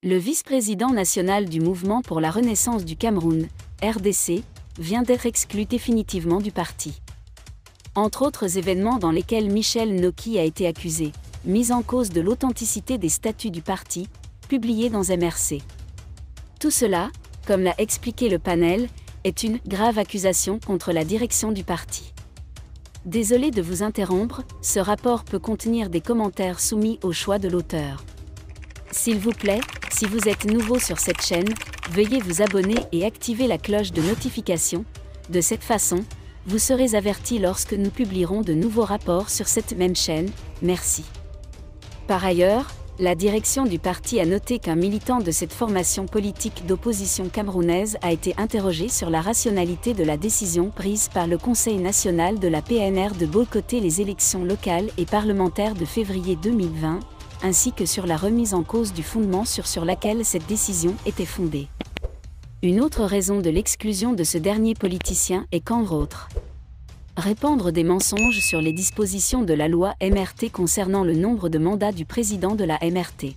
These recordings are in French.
Le vice-président national du Mouvement pour la Renaissance du Cameroun, RDC, vient d'être exclu définitivement du parti. Entre autres événements dans lesquels Michel Noki a été accusé, mise en cause de l'authenticité des statuts du parti, publiés dans MRC. Tout cela, comme l'a expliqué le panel, est une grave accusation contre la direction du parti. Désolé de vous interrompre, ce rapport peut contenir des commentaires soumis au choix de l'auteur. S'il vous plaît, si vous êtes nouveau sur cette chaîne, veuillez vous abonner et activer la cloche de notification. De cette façon, vous serez averti lorsque nous publierons de nouveaux rapports sur cette même chaîne. Merci. Par ailleurs, la direction du parti a noté qu'un militant de cette formation politique d'opposition camerounaise a été interrogé sur la rationalité de la décision prise par le Conseil national de la PNR de boycotter les élections locales et parlementaires de février 2020, ainsi que sur la remise en cause du fondement sur laquelle cette décision était fondée. Une autre raison de l'exclusion de ce dernier politicien est qu'entre autres, répandre des mensonges sur les dispositions de la loi MRT concernant le nombre de mandats du président de la MRT.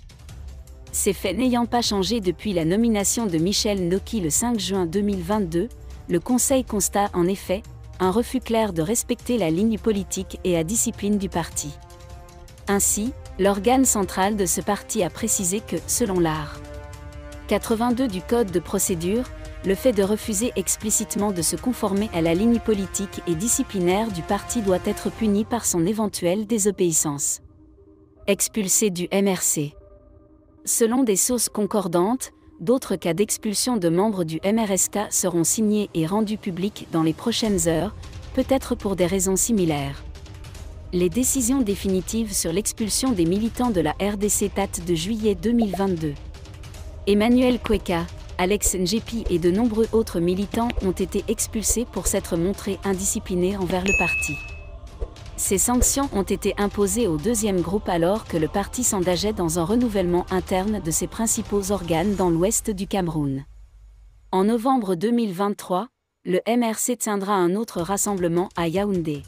Ces faits n'ayant pas changé depuis la nomination de Michel Noki le 5 juin 2022, le Conseil constate en effet un refus clair de respecter la ligne politique et la discipline du parti. Ainsi, l'organe central de ce parti a précisé que, selon l'art. 82 du Code de procédure, le fait de refuser explicitement de se conformer à la ligne politique et disciplinaire du parti doit être puni par son éventuelle désobéissance. Expulsé du MRC. Selon des sources concordantes, d'autres cas d'expulsion de membres du MRSK seront signés et rendus publics dans les prochaines heures, peut-être pour des raisons similaires. Les décisions définitives sur l'expulsion des militants de la RDC datent de juillet 2022. Emmanuel Kweka, Alex Njepi et de nombreux autres militants ont été expulsés pour s'être montrés indisciplinés envers le parti. Ces sanctions ont été imposées au deuxième groupe alors que le parti s'engageait dans un renouvellement interne de ses principaux organes dans l'ouest du Cameroun. En novembre 2023, le MRC tiendra un autre rassemblement à Yaoundé.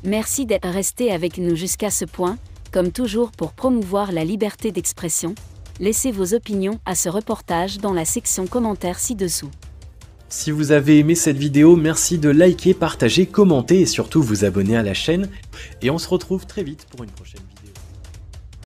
Merci d'être resté avec nous jusqu'à ce point, comme toujours pour promouvoir la liberté d'expression. Laissez vos opinions à ce reportage dans la section commentaires ci-dessous. Si vous avez aimé cette vidéo, merci de liker, partager, commenter et surtout vous abonner à la chaîne. Et on se retrouve très vite pour une prochaine vidéo.